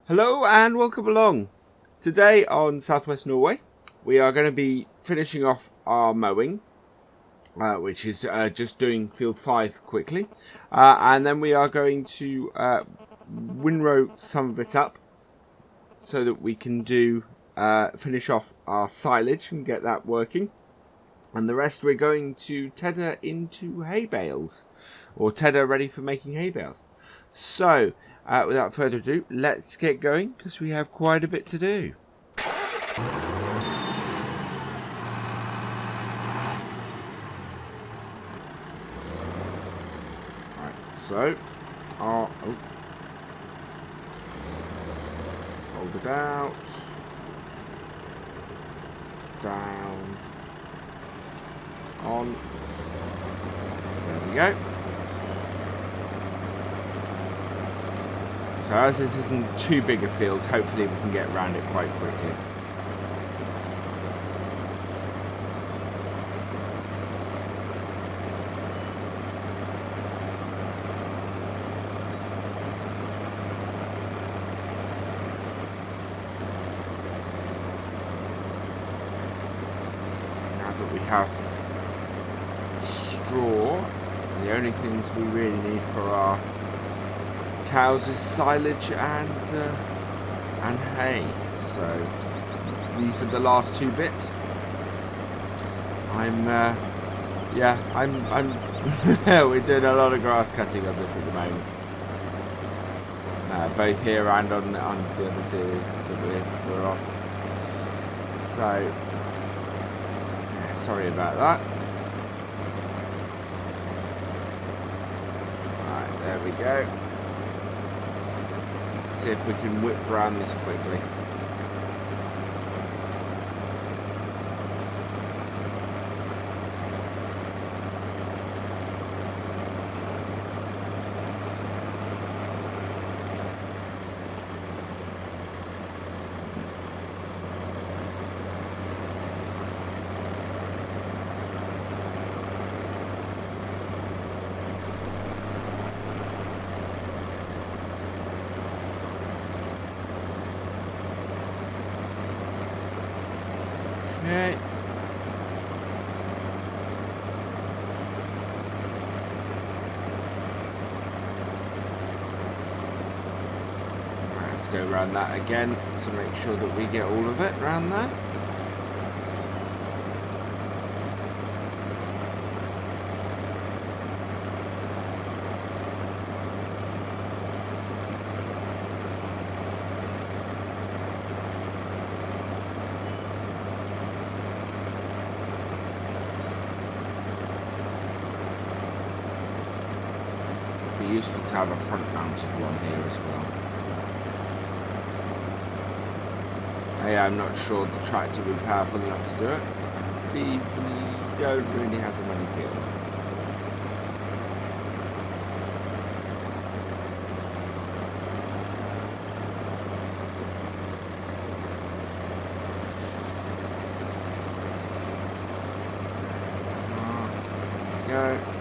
Hello and welcome along. Today on Southwest Norway we are going to be finishing off our mowing, which is just doing field 5 quickly, and then we are going to windrow some of it up so that we can do finish off our silage and get that working, and the rest we're going to tether into hay bales, or tether ready for making hay bales. So without further ado, let's get going because we have quite a bit to do. Right, so hold it out, down, on, there we go. So as this isn't too big a field, hopefully we can get around it quite quickly. Now that we have straw, the only things we really need for our cows is silage and hay. So these are the last two bits. I'm we're doing a lot of grass cutting on this at the moment, both here and on the other series that we're on. So yeah, sorry about that. Right, there we go. See if we can whip around this quickly. Okay. Let's go around that again to make sure that we get all of it around there. Useful to have a front mounted one here as well. I'm not sure the tractor will be powerful enough to do it. We don't really have the money to get one. There we go.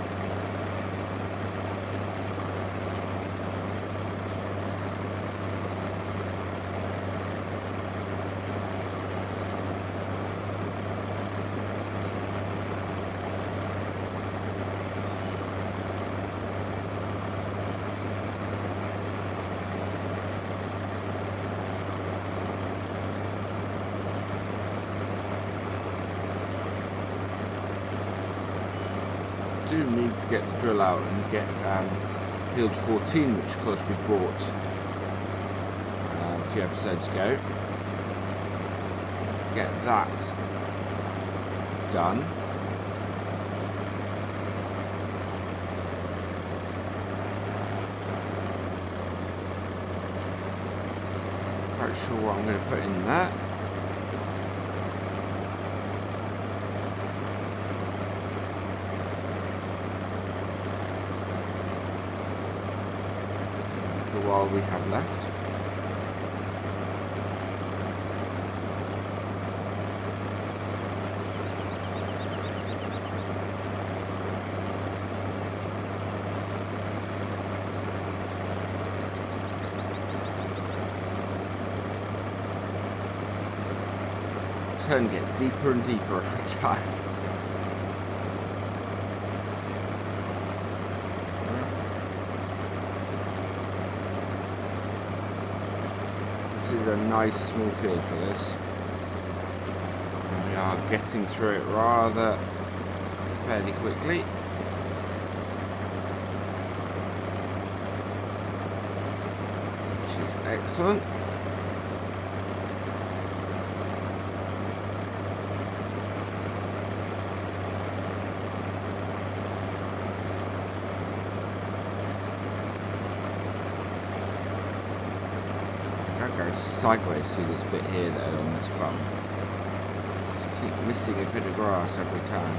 Do need to get the drill out and get field 14, which of course we bought a few episodes ago. Let's get that done. Quite sure what I'm going to put in that. While we have left. turn gets deeper and deeper every time. This is a nice small field for this. And we are getting through it rather fairly quickly. Which is excellent. Go sideways through this bit here though on this bump. Just keep missing a bit of grass every time.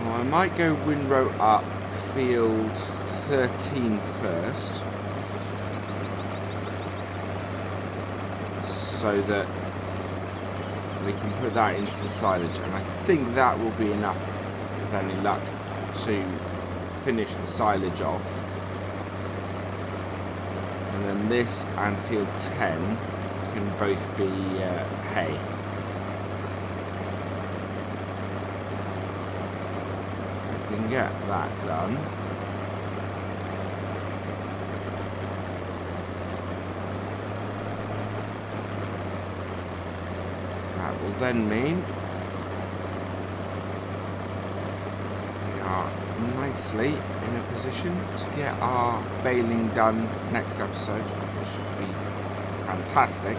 I might go windrow up field 13 first, so that we can put that into the silage, and I think that will be enough, with any luck, to finish the silage off. And then this and field 10 can both be hay. Get that done. That will then mean we are nicely in a position to get our baling done next episode, which should be fantastic.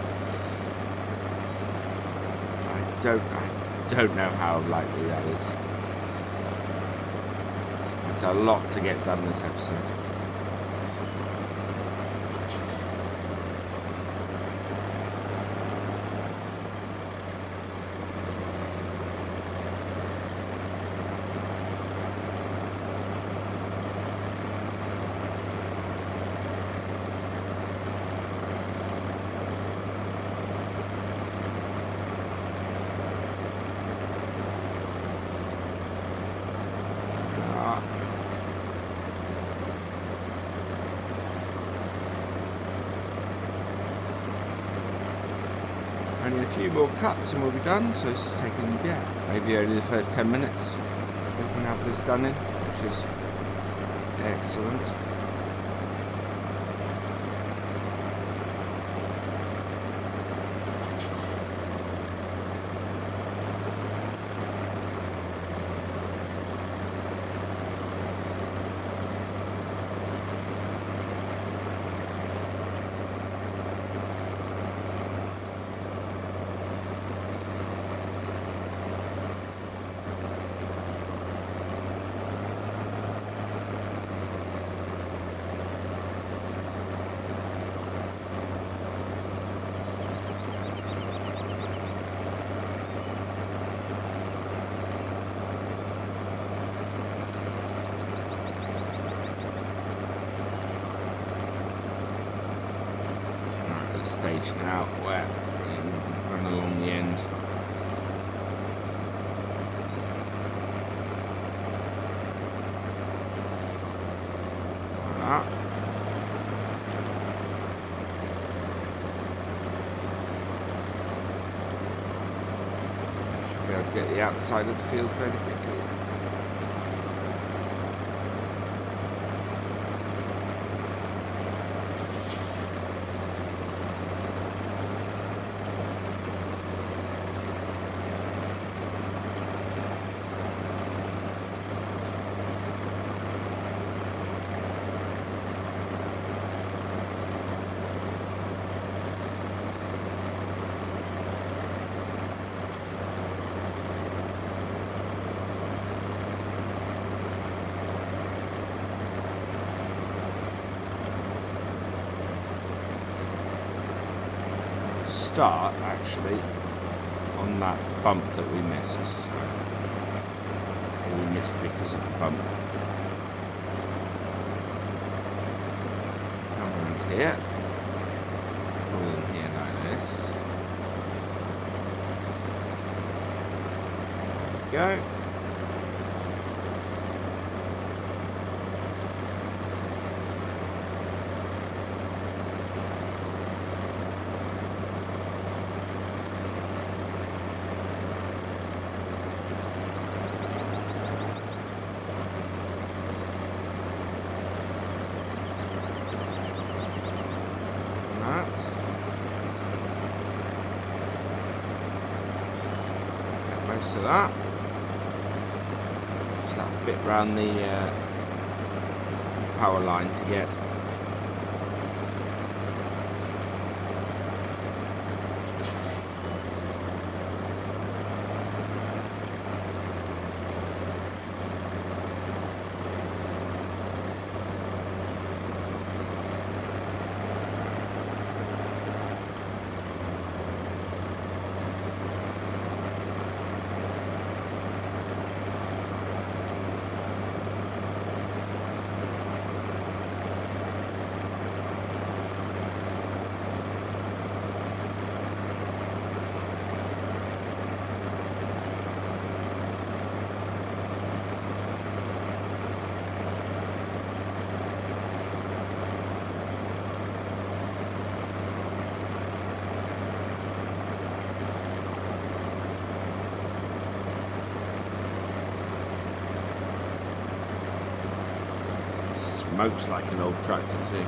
I don't know how likely that is. It's a lot to get done this episode. Only a few more cuts and we'll be done, so this is taking, maybe only the first 10 minutes we can have this done in, which is excellent. Stage now where we run along the end. Like that. Should be able to get the outside of the field fairly quickly. start actually on that bump that we missed. Or we missed because of the bump. Come around here. Pull in here like this. There we go. That. Just that bit round the power line to get. Smokes like an old tractor too.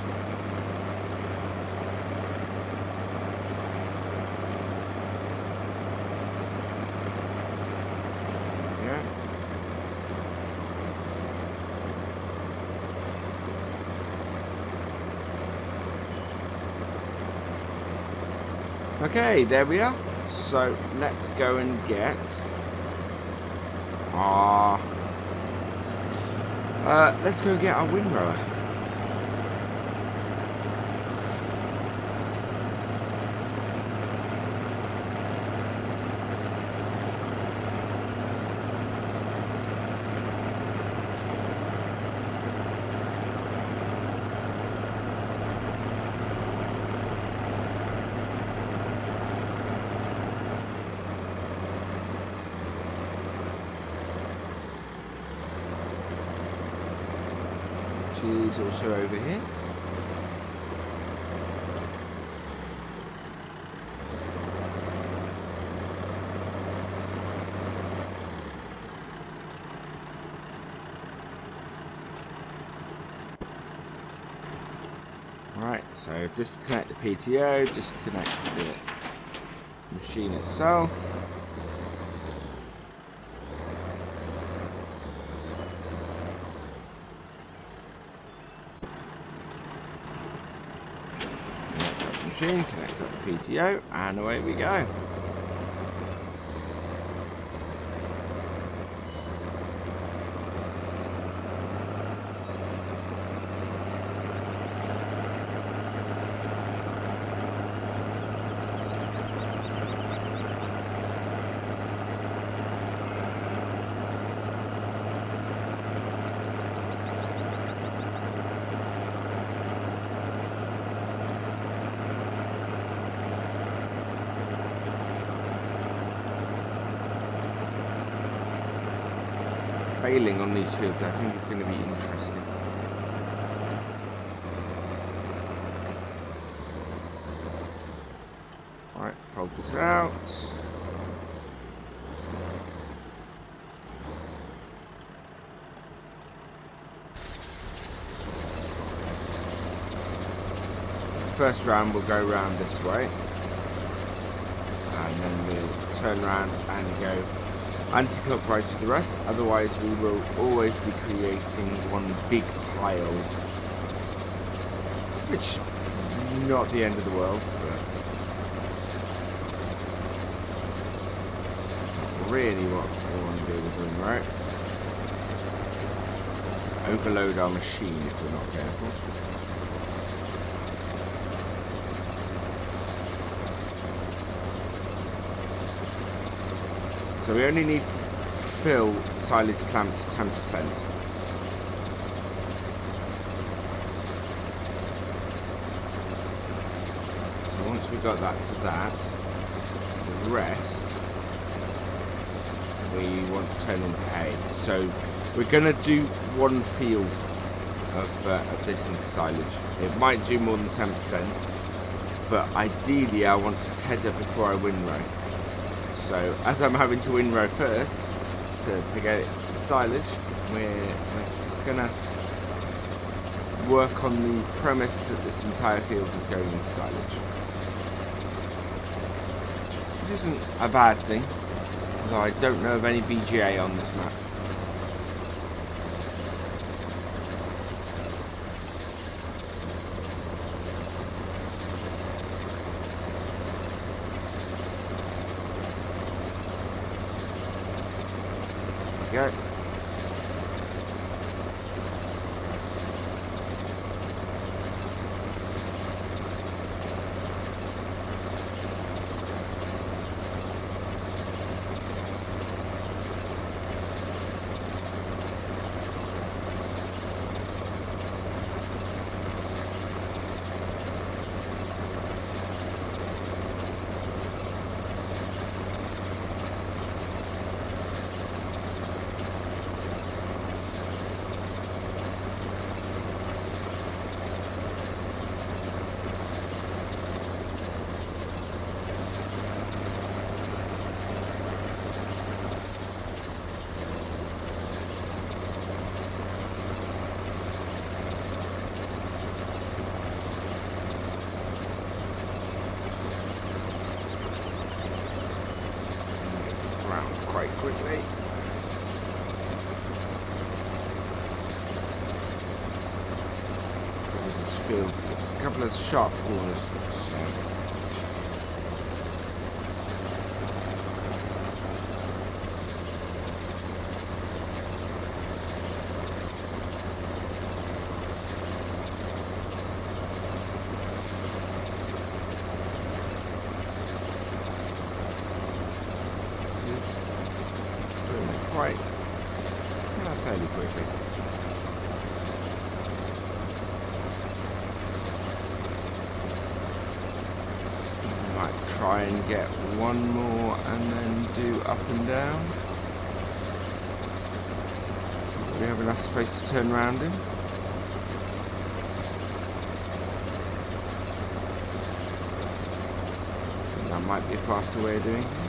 Yeah. Okay, there we are. So let's go and get our let's go get our windrower. She's also over here. Right, so disconnect the PTO, disconnect the machine itself. Connect up the PTO, and away we go. Baling on these fields, I think it's going to be interesting. Alright, fold this out. First round we'll go round this way. And then we'll turn around and go anti-clockwise for the rest, otherwise we will always be creating one big pile, which not the end of the world, but really what we want to do with doing, right? Overload our machine if we're not careful. So we only need to fill silage clamp to 10%. So once we got that to that, the rest we want to turn into hay. So we're going to do one field of this in silage. It might do more than 10%, but ideally I want to tether before I windrow. So as I'm having to windrow first to get it to silage, we're just going to work on the premise that this entire field is going into silage. Which isn't a bad thing, although I don't know of any BGA on this map. Go. Quite quickly. This field, it's a couple of sharp corners. So. Fairly quickly. Might try and get one more and then do up and down. We have enough space to turn around in. That might be a faster way of doing things.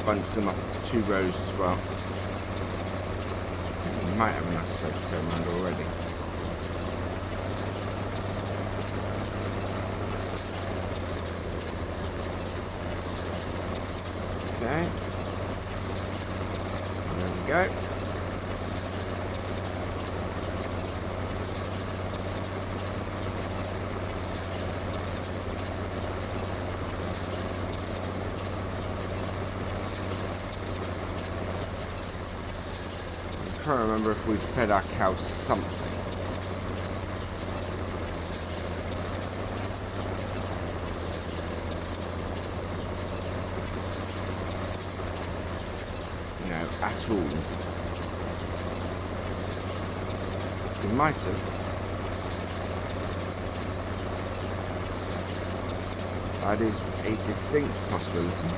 Bunch them up into 2 rows as well. You might have enough space to turn around already. Okay. There we go. I can't remember if we fed our cows something. No, at all. We might have. That is a distinct possibility.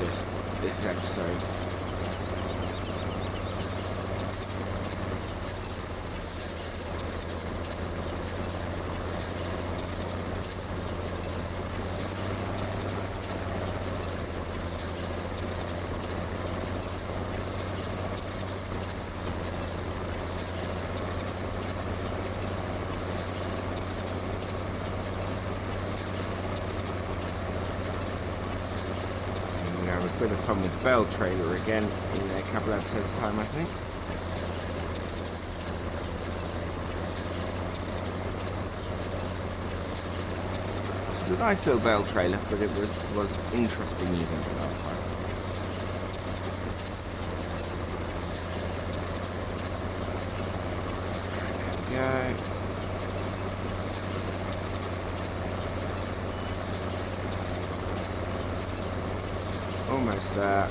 this episode. Bit of fun with the Bale trailer again in a couple of episodes time, I think. It's a nice little Bale trailer, but it was interesting using it last time. There we go. Almost there.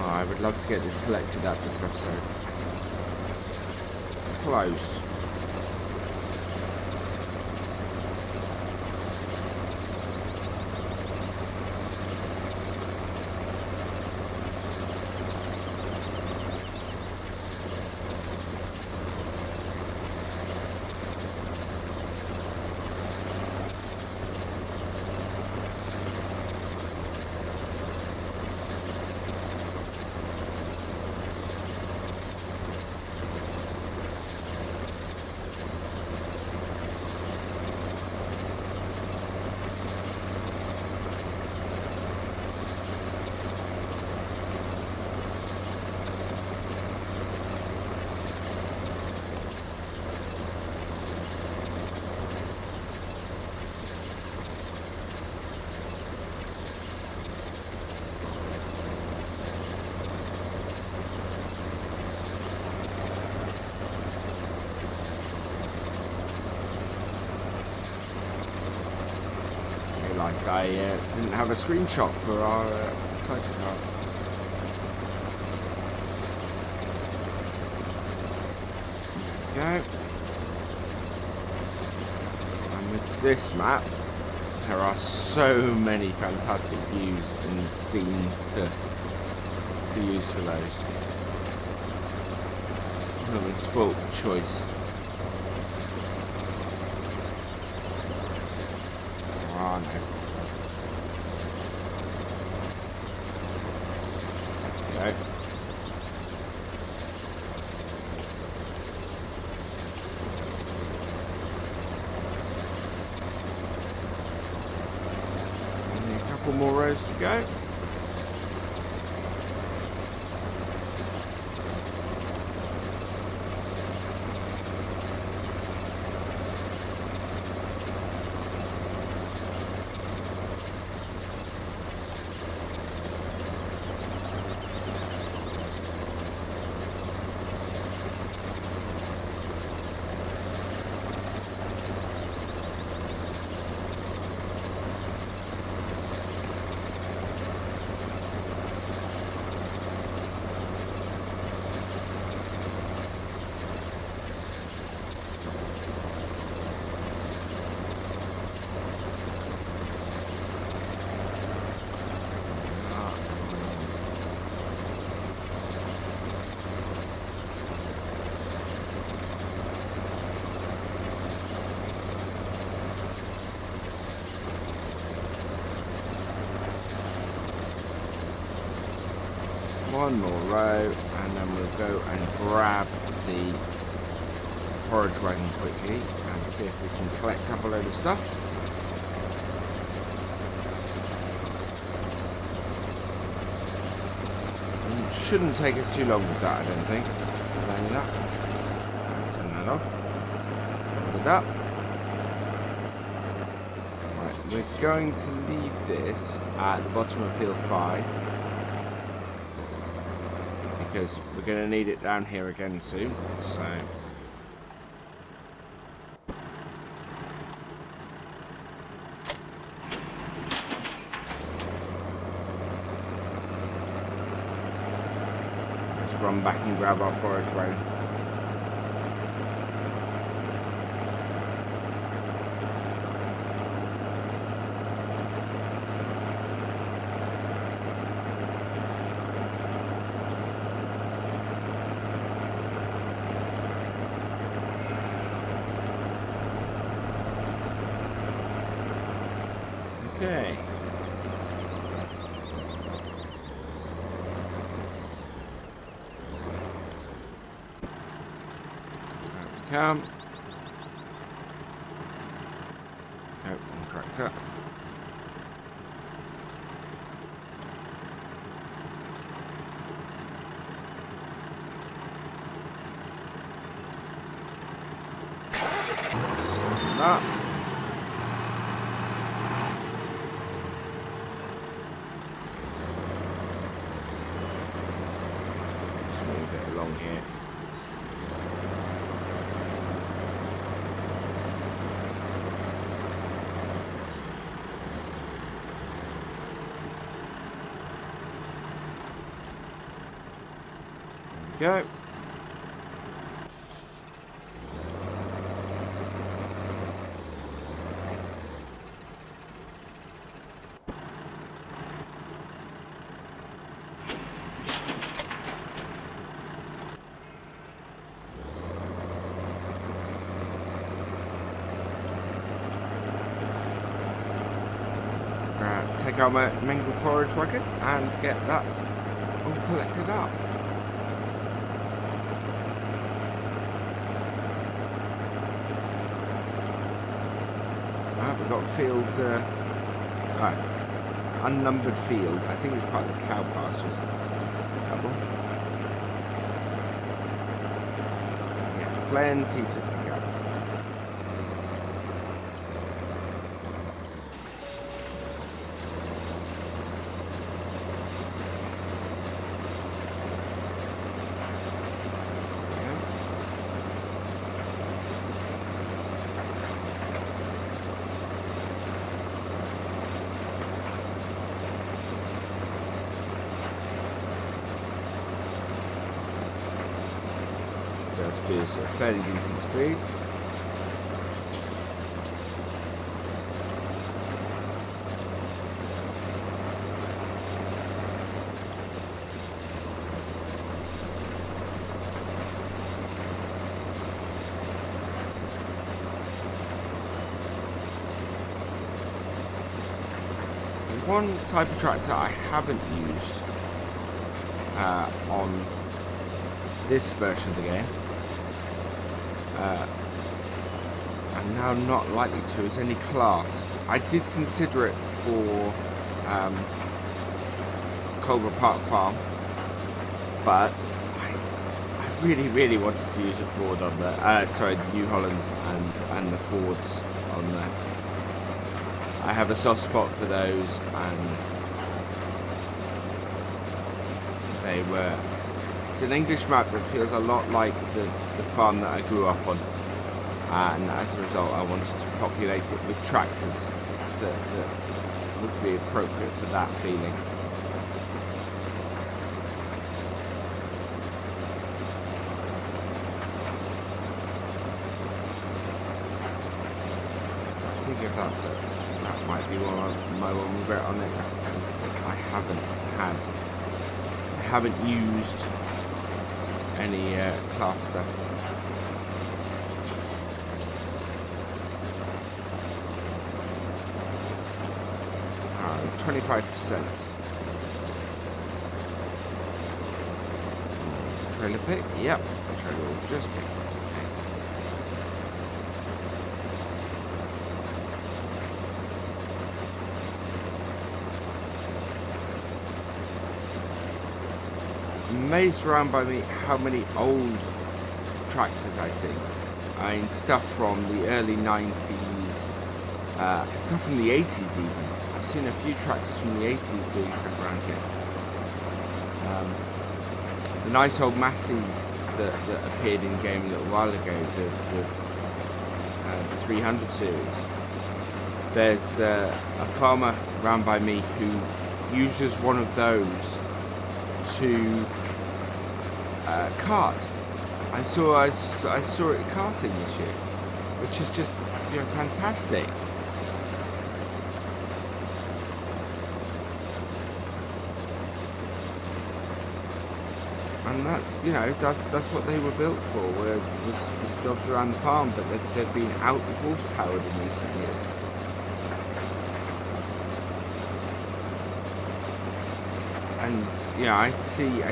I would love to get this collected up this episode. Close. I didn't have a screenshot for our title card. There we go. And with this map, there are so many fantastic views and scenes to use for those. I'm really spoilt for choice. Oh no. Okay. Only a couple more rows to go. one more row, and then we'll go and grab the forage wagon quickly and see if we can collect up a load of stuff. Shouldn't take us too long with that, I don't think. Line it up. Turn that off. Hold it up. Right, we're going to leave this at the bottom of field 5 because we're going to need it down here again soon. So run back and grab our forage wagon. Okay. Come. Oh, I'm cracked up. That. Just move it along here. Go. Take out my Mengele forage wagon and get that all collected up. We've got field, unnumbered field. I think it's part of the cow pastures. Couple. Yeah, plenty to pick up. Is a fairly decent speed. One type of tractor I haven't used on this version of the game, and now not likely to, is any class. I did consider it for Cobra Park Farm, but I really wanted to use a Ford on the the New Hollands and the Fords on there. I have a soft spot for those, and they were. It's an English map that feels a lot like the farm that I grew up on, and as a result I wanted to populate it with tractors that would be appropriate for that feeling. I think if that's it, that might be my one regret on it, is that I haven't used any class stuff. 25%. trailer pick. Yep, trailer will just pick. Amazed around by me how many old tractors I see. I mean, stuff from the early 90s, stuff from the 80s even. I've seen a few tractors from the 80s doing stuff around here. The nice old Masseys that appeared in game a little while ago, the 300 series. There's a farmer around by me who uses one of those to cart. I saw it carting this year, which is just, you know, fantastic. And that's, you know, that's what they were built for. Was jobs around the farm, but they've been out horsepowered in recent years. And yeah, I see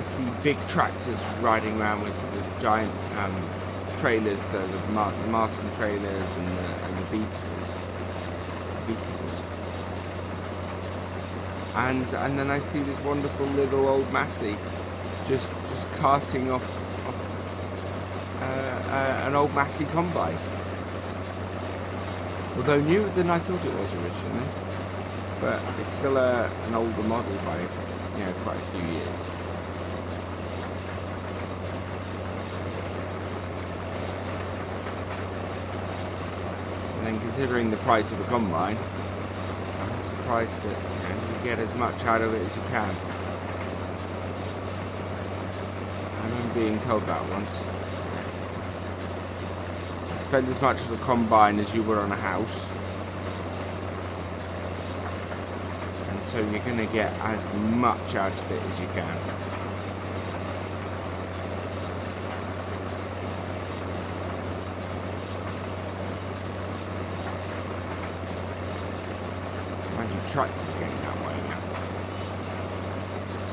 big tractors riding around with giant trailers, the Marston trailers and the beetables. And then I see this wonderful little old Massey just carting off an old Massey combine. Although newer than I thought it was originally, but it's still an older model by, you know, quite a few years. And then considering the price of a combine, I'm surprised that, you know, you get as much out of it as you can. I remember being told that once. Spend as much of a combine as you would on a house. And so you're going to get as much out of it as you can. Imagine tractors are getting that way now.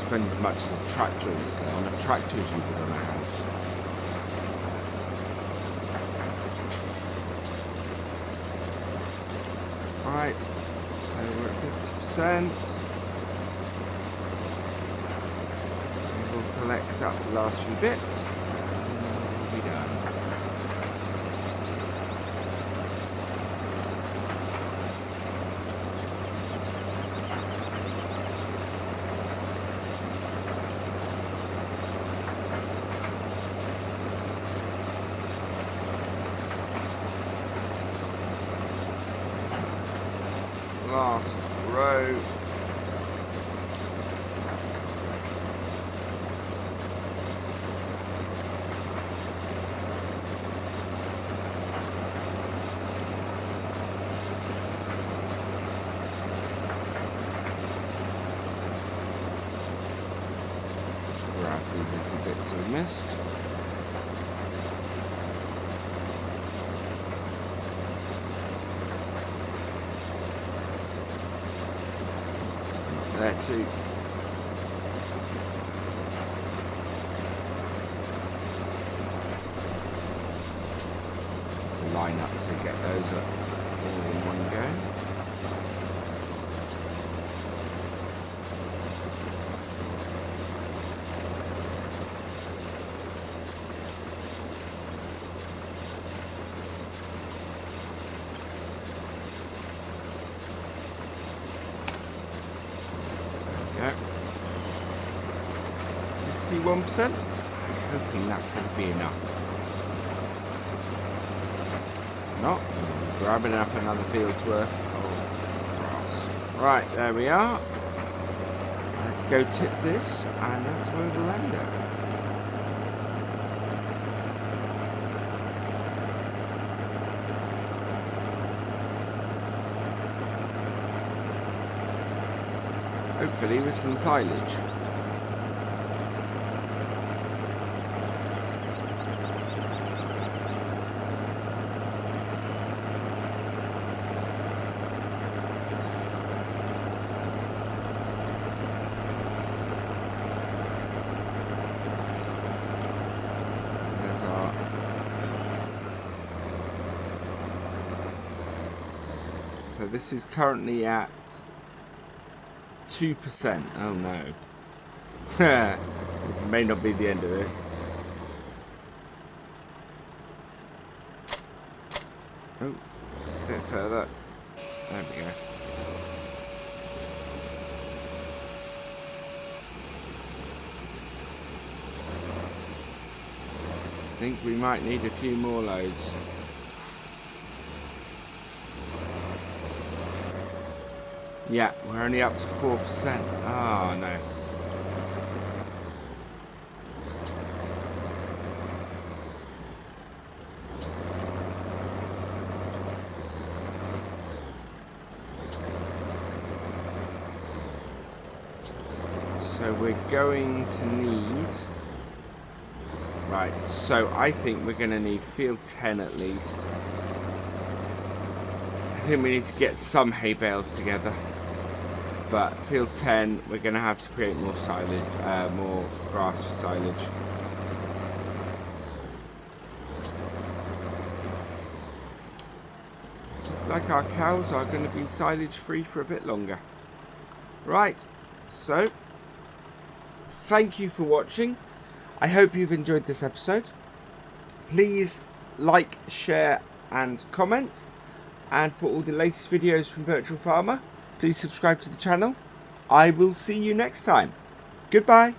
Spend as much as a tractor on a tractor as you would on a house. Right, so we're at 50%. We'll collect up the last few bits, and we'll be done. Last row. Grab these little bits we missed. There too. To line up to get those up all in one go. There we go. 61%. Hoping that's going to be enough. Not. Grabbing up another field's worth of grass. Right, there we are. Let's go tip this, and that's where we'll end it. Hopefully with some silage. So this is currently at 2%. Oh no. This may not be the end of this. Oh, a bit further. There we go. I think we might need a few more loads. Yeah, we're only up to 4%. Oh no. So we're going to need... Right, so I think we're going to need field 10 at least. I think we need to get some hay bales together. But field 10, we're going to have to create more silage, more grass for silage. Looks like our cows are going to be silage free for a bit longer. Right, so thank you for watching. I hope you've enjoyed this episode. Please like, share and comment. And for all the latest videos from Virtual Farmer, please subscribe to the channel. I will see you next time. Goodbye.